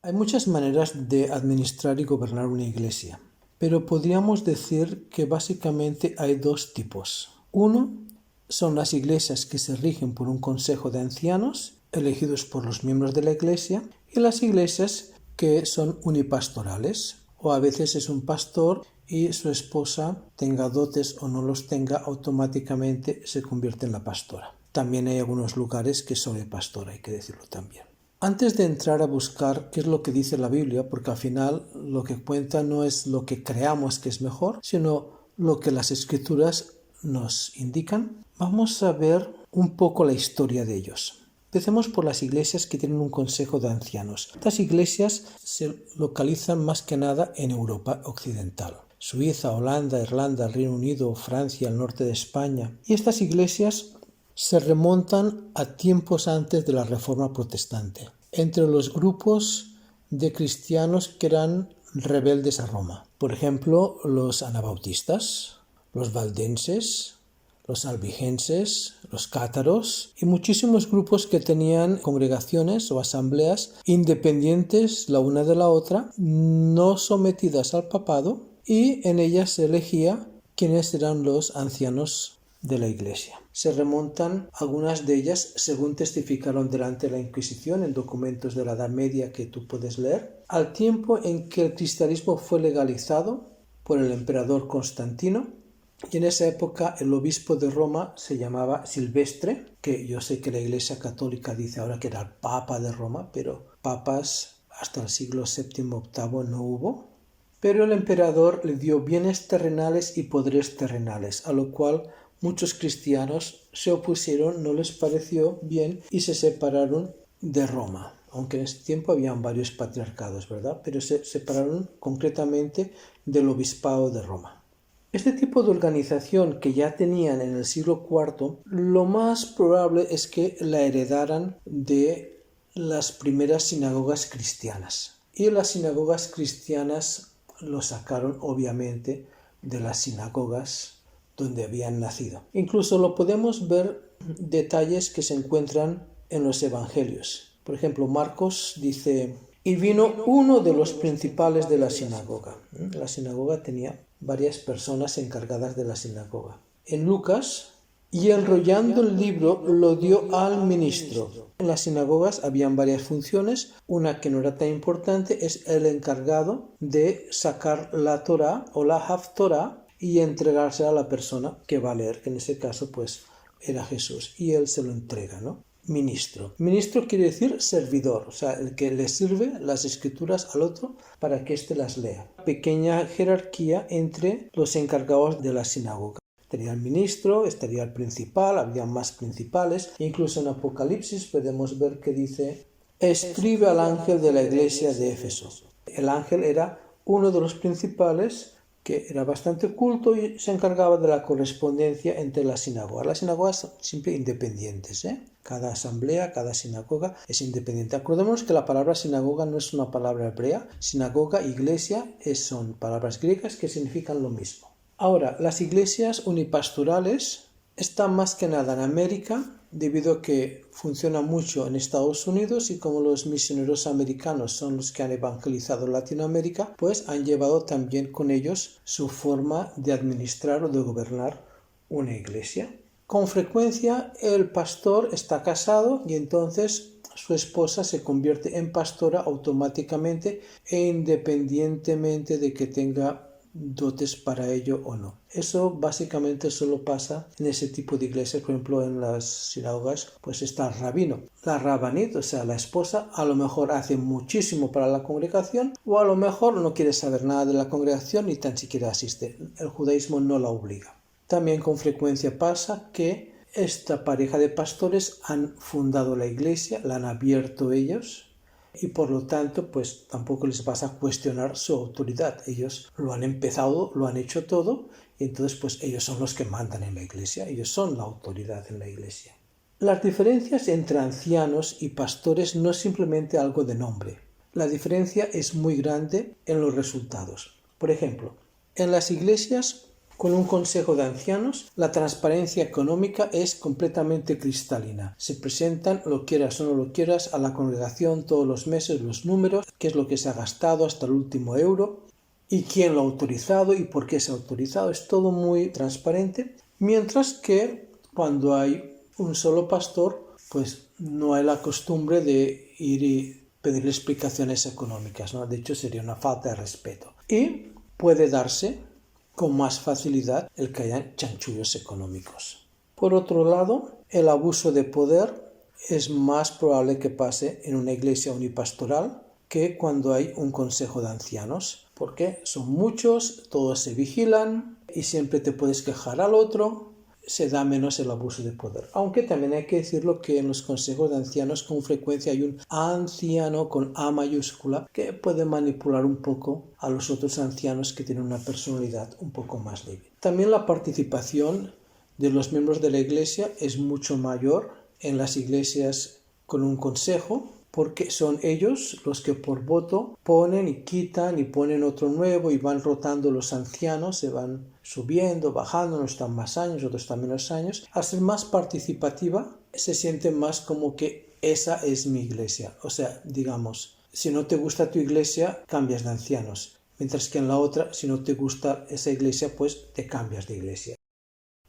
Hay muchas maneras de administrar y gobernar una iglesia, pero podríamos decir que básicamente hay dos tipos. Uno son las iglesias que se rigen por un consejo de ancianos elegidos por los miembros de la iglesia y las iglesias que son unipastorales, o a veces es un pastor y su esposa, tenga dotes o no los tenga, automáticamente se convierte en la pastora. También hay algunos lugares que son de pastor, hay que decirlo también. Antes de entrar a buscar qué es lo que dice la Biblia, porque al final lo que cuenta no es lo que creamos que es mejor, sino lo que las Escrituras nos indican, vamos a ver un poco la historia de ellos. Empecemos por las iglesias que tienen un consejo de ancianos. Estas iglesias se localizan más que nada en Europa occidental. Suiza, Holanda, Irlanda, Reino Unido, Francia, el norte de España. Y estas iglesias se remontan a tiempos antes de la Reforma Protestante, entre los grupos de cristianos que eran rebeldes a Roma. Por ejemplo, los anabautistas, los valdenses, los albigenses, los cátaros y muchísimos grupos que tenían congregaciones o asambleas independientes la una de la otra, no sometidas al papado, y en ellas se elegía quiénes eran los ancianos de la iglesia. Se remontan algunas de ellas, según testificaron delante de la Inquisición en documentos de la Edad Media que tú puedes leer, al tiempo en que el cristianismo fue legalizado por el emperador Constantino. Y en esa época el obispo de Roma se llamaba Silvestre, que yo sé que la Iglesia Católica dice ahora que era el Papa de Roma, pero papas hasta el siglo VII-VIII no hubo. Pero el emperador le dio bienes terrenales y poderes terrenales, a lo cual muchos cristianos se opusieron, no les pareció bien y se separaron de Roma. Aunque en ese tiempo habían varios patriarcados, ¿verdad? Pero se separaron concretamente del obispado de Roma. Este tipo de organización que ya tenían en el siglo IV, lo más probable es que la heredaran de las primeras sinagogas cristianas. Y las sinagogas cristianas lo sacaron obviamente de las sinagogas donde habían nacido. Incluso lo podemos ver detalles que se encuentran en los evangelios. Por ejemplo, Marcos dice: y vino uno de los principales de la sinagoga. La sinagoga tenía varias personas encargadas de la sinagoga. En Lucas, y enrollando el libro lo dio al ministro. En las sinagogas habían varias funciones. Una que no era tan importante es el encargado de sacar la Torá o la Haftorá y entregársela a la persona que va a leer, que en ese caso pues era Jesús, y él se lo entrega, ¿no? Ministro. Ministro quiere decir servidor, o sea, el que le sirve las escrituras al otro para que éste las lea. Pequeña jerarquía entre los encargados de la sinagoga. Estaría el ministro, estaría el principal, había más principales. Incluso en Apocalipsis podemos ver que dice: escribe al ángel de la iglesia de Éfeso. El ángel era uno de los principales, que era bastante culto y se encargaba de la correspondencia entre las sinagogas. Las sinagogas son siempre independientes, Cada asamblea, cada sinagoga es independiente. Acordémonos que la palabra sinagoga no es una palabra hebrea. Sinagoga, iglesia, son palabras griegas que significan lo mismo. Ahora, las iglesias unipastorales están más que nada en América, debido a que funciona mucho en Estados Unidos, y como los misioneros americanos son los que han evangelizado Latinoamérica, pues han llevado también con ellos su forma de administrar o de gobernar una iglesia. Con frecuencia el pastor está casado y entonces su esposa se convierte en pastora automáticamente e independientemente de que tenga dotes para ello o no. Eso básicamente solo pasa en ese tipo de iglesias. Por ejemplo, en las sinagogas pues está el rabino, la rabanit, o sea, la esposa a lo mejor hace muchísimo para la congregación, o a lo mejor no quiere saber nada de la congregación ni tan siquiera asiste. El judaísmo no la obliga. También con frecuencia pasa que esta pareja de pastores han fundado la iglesia, la han abierto ellos, y por lo tanto pues tampoco les vas a cuestionar su autoridad. Ellos lo han empezado, lo han hecho todo, y entonces pues ellos son los que mandan en la iglesia, ellos son la autoridad en la iglesia. Las diferencias entre ancianos y pastores no es simplemente algo de nombre. La diferencia es muy grande en los resultados. Por ejemplo, en las iglesias Con un consejo de ancianos, la transparencia económica es completamente cristalina. Se presentan, lo quieras o no lo quieras, a la congregación todos los meses los números, qué es lo que se ha gastado hasta el último euro y quién lo ha autorizado y por qué se ha autorizado. Es todo muy transparente. Mientras que cuando hay un solo pastor, pues no hay la costumbre de ir y pedirle explicaciones económicas, ¿no? De hecho, sería una falta de respeto. Y puede darse con más facilidad el que haya chanchullos económicos. Por otro lado, el abuso de poder es más probable que pase en una iglesia unipastoral que cuando hay un consejo de ancianos, porque son muchos, todos se vigilan y siempre te puedes quejar al otro, se da menos el abuso de poder. Aunque también hay que decirlo que en los consejos de ancianos con frecuencia hay un anciano con A mayúscula que puede manipular un poco a los otros ancianos que tienen una personalidad un poco más débil. También la participación de los miembros de la iglesia es mucho mayor en las iglesias con un consejo, porque son ellos los que por voto ponen y quitan y ponen otro nuevo y van rotando los ancianos, se van subiendo, bajando, unos están más años, otros están menos años. Al ser más participativa, se siente más como que esa es mi iglesia. O sea, digamos, si no te gusta tu iglesia, cambias de ancianos. Mientras que en la otra, si no te gusta esa iglesia, pues te cambias de iglesia.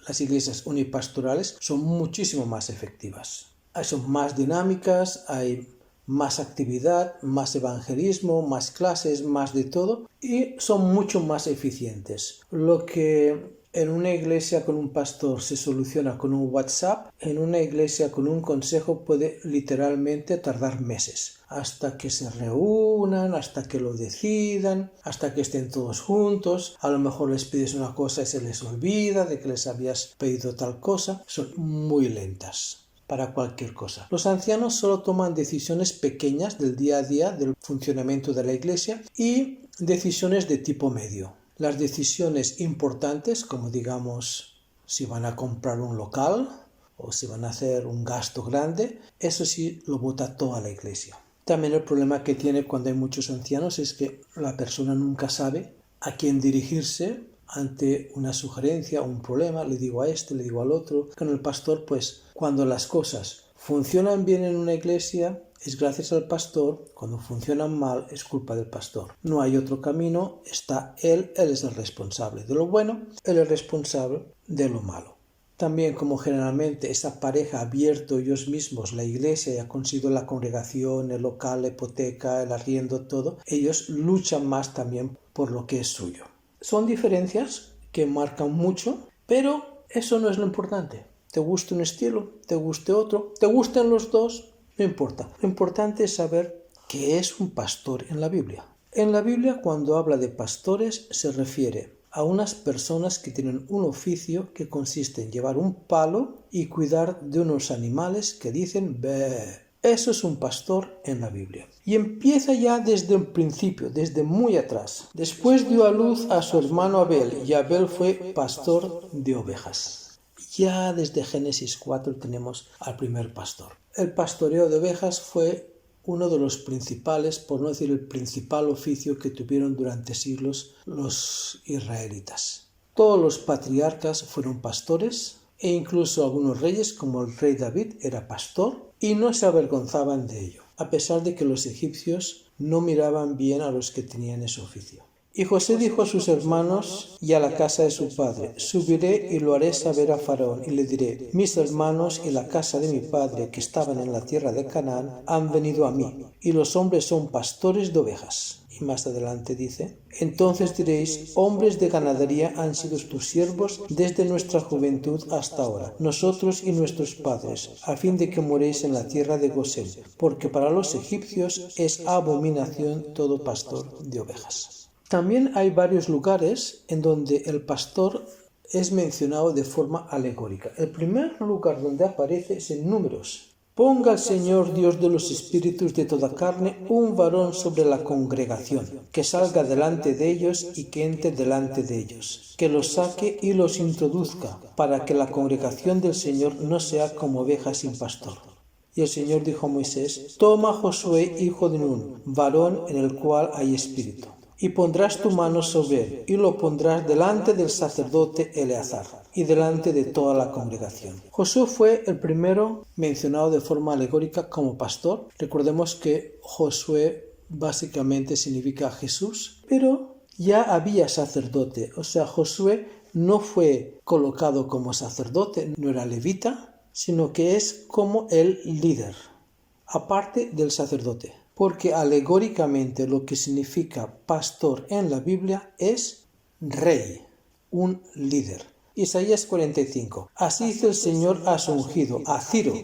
Las iglesias unipastorales son muchísimo más efectivas. Son más dinámicas, hay más actividad, más evangelismo, más clases, más de todo y son mucho más eficientes. Lo que en una iglesia con un pastor se soluciona con un WhatsApp, en una iglesia con un consejo puede literalmente tardar meses, hasta que se reúnan, hasta que lo decidan, hasta que estén todos juntos. A lo mejor les pides una cosa y se les olvida de que les habías pedido tal cosa. Son muy lentas para cualquier cosa. Los ancianos solo toman decisiones pequeñas del día a día del funcionamiento de la iglesia y decisiones de tipo medio. Las decisiones importantes, como digamos si van a comprar un local o si van a hacer un gasto grande, eso sí lo vota toda la iglesia. También el problema que tiene cuando hay muchos ancianos es que la persona nunca sabe a quién dirigirse ante una sugerencia o un problema, le digo a este, le digo al otro. Con el pastor, pues, cuando las cosas funcionan bien en una iglesia, es gracias al pastor. Cuando funcionan mal, es culpa del pastor. No hay otro camino, está él es el responsable de lo bueno, él es responsable de lo malo. También, como generalmente esa pareja ha abierto ellos mismos la iglesia y ha conseguido la congregación, el local, la hipoteca, el arriendo, todo, ellos luchan más también por lo que es suyo. Son diferencias que marcan mucho, pero eso no es lo importante. Te gusta un estilo, te guste otro, te gusten los dos, no importa. Lo importante es saber qué es un pastor en la Biblia. En la Biblia, cuando habla de pastores, se refiere a unas personas que tienen un oficio que consiste en llevar un palo y cuidar de unos animales que dicen "bé". Eso es un pastor en la Biblia. Y empieza ya desde el principio, desde muy atrás. Después dio a luz a su hermano Abel, y Abel fue pastor de ovejas. Ya desde Génesis 4 tenemos al primer pastor. El pastoreo de ovejas fue uno de los principales, por no decir el principal oficio que tuvieron durante siglos los israelitas. Todos los patriarcas fueron pastores e incluso algunos reyes, como el rey David, era pastor y no se avergonzaban de ello, a pesar de que los egipcios no miraban bien a los que tenían ese oficio. Y José dijo a sus hermanos y a la casa de su padre: subiré y lo haré saber a Faraón, y le diré: mis hermanos y la casa de mi padre, que estaban en la tierra de Canaán, han venido a mí, y los hombres son pastores de ovejas. Y más adelante dice: entonces diréis: hombres de ganadería han sido tus siervos desde nuestra juventud hasta ahora, nosotros y nuestros padres, a fin de que moréis en la tierra de Gosén, porque para los egipcios es abominación todo pastor de ovejas. También hay varios lugares en donde el pastor es mencionado de forma alegórica. El primer lugar donde aparece es en Números. Ponga el Señor Dios de los espíritus de toda carne un varón sobre la congregación, que salga delante de ellos y que entre delante de ellos, que los saque y los introduzca, para que la congregación del Señor no sea como ovejas sin pastor. Y el Señor dijo a Moisés: toma Josué, hijo de Nun, varón en el cual hay espíritu. y pondrás tu mano sobre él, y lo pondrás delante del sacerdote Eleazar, y delante de toda la congregación. Josué fue el primero mencionado de forma alegórica como pastor. Recordemos que Josué básicamente significa Jesús, pero ya había sacerdote, o sea, Josué no fue colocado como sacerdote, no era levita, sino que es como el líder, aparte del sacerdote. Porque alegóricamente lo que significa pastor en la Biblia es rey, un líder. Isaías 45. Así dice el Señor a su ungido, a Ciro,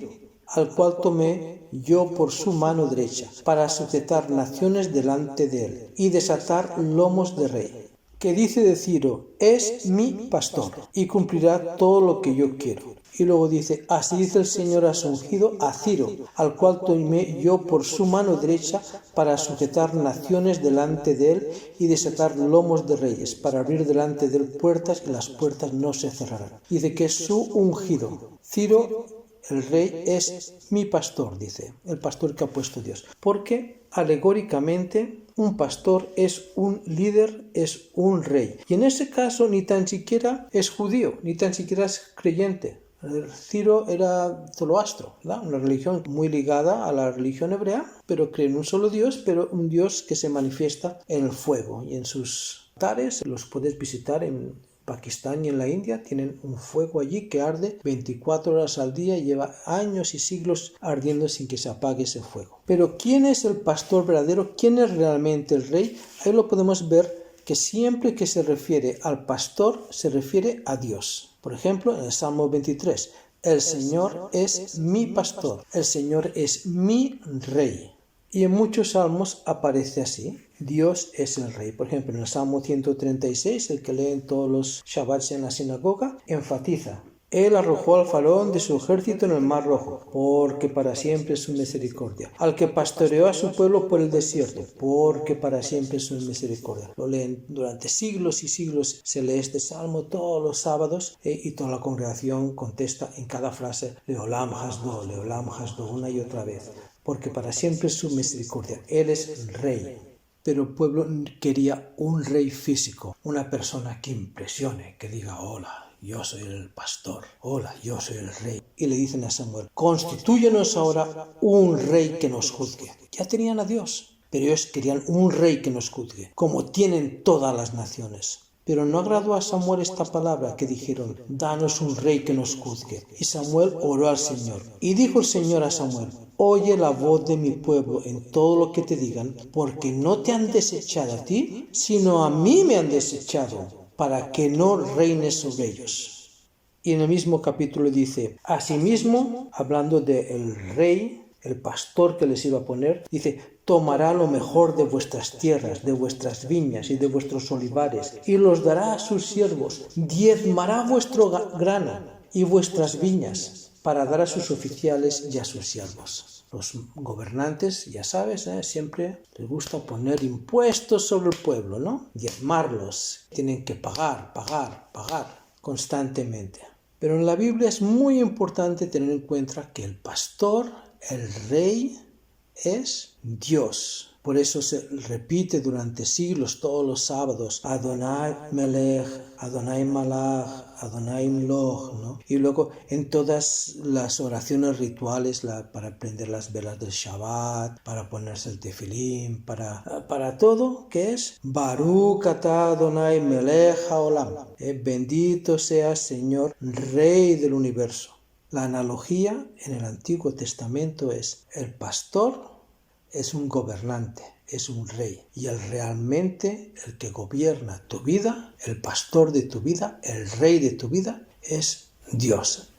al cual tomé yo por su mano derecha, para sujetar naciones delante de él, y desatar lomos de rey. Que dice de Ciro, es mi pastor, y cumplirá todo lo que yo quiero. Y luego dice, así dice el Señor a su ungido, a Ciro, al cual tomé yo por su mano derecha para sujetar naciones delante de él y desatar lomos de reyes, para abrir delante de él puertas y las puertas no se cerrarán. Dice que es su ungido. Ciro, el rey, es mi pastor, dice, el pastor que ha puesto Dios. Porque alegóricamente un pastor es un líder, es un rey. Y en ese caso ni tan siquiera es judío, ni tan siquiera es creyente. Ciro era zoroastro, ¿verdad? Una religión muy ligada a la religión hebrea, pero cree en un solo Dios, pero un Dios que se manifiesta en el fuego. Y en sus altares los puedes visitar en Pakistán y en la India, tienen un fuego allí que arde 24 horas al día y lleva años y siglos ardiendo sin que se apague ese fuego. Pero ¿quién es el pastor verdadero? ¿Quién es realmente el rey? Ahí lo podemos ver que siempre que se refiere al pastor se refiere a Dios. Por ejemplo, en el Salmo 23, el Señor es mi pastor, el Señor es mi rey. Y en muchos salmos aparece así, Dios es el rey. Por ejemplo, en el Salmo 136, el que leen todos los Shabbats en la sinagoga, enfatiza, Él arrojó al faraón de su ejército en el mar rojo, porque para siempre es su misericordia. Al que pastoreó a su pueblo por el desierto, porque para siempre es su misericordia. Lo leen durante siglos y siglos, se lee este salmo todos los sábados y toda la congregación contesta en cada frase, Leolam Hasdo, una y otra vez. Porque para siempre es su misericordia. Él es el rey. Pero el pueblo quería un rey físico, una persona que impresione, que diga, hola, yo soy el pastor, hola, yo soy el rey. Y le dicen a Samuel, constitúyenos ahora un rey que nos juzgue. Ya tenían a Dios, pero ellos querían un rey que nos juzgue, como tienen todas las naciones. Pero no agradó a Samuel esta palabra que dijeron, danos un rey que nos juzgue. Y Samuel oró al Señor. Y dijo el Señor a Samuel, oye la voz de mi pueblo en todo lo que te digan, porque no te han desechado a ti, sino a mí me han desechado, para que no reines sobre ellos. Y en el mismo capítulo dice, asimismo, hablando del rey, el pastor que les iba a poner, dice, tomará lo mejor de vuestras tierras, de vuestras viñas y de vuestros olivares, y los dará a sus siervos, diezmará vuestro grano y vuestras viñas, para dar a sus oficiales y a sus siervos. Los gobernantes, ya sabes, siempre les gusta poner impuestos sobre el pueblo, ¿no? Diezmarlos. Tienen que pagar constantemente. Pero en la Biblia es muy importante tener en cuenta que el pastor, el rey, es Dios. Por eso se repite durante siglos, todos los sábados, Adonai Melech, Adonai Malach, Adonai Mloch, ¿no? Y luego en todas las oraciones rituales, para prender las velas del Shabbat, para ponerse el tefilín, para todo, ¿qué es? Baruch atah Adonai Melech haolam. Bendito seas, Señor, Rey del universo. La analogía en el Antiguo Testamento es el pastor es un gobernante, es un rey. Y realmente el que gobierna tu vida, el pastor de tu vida, el rey de tu vida, es Dios.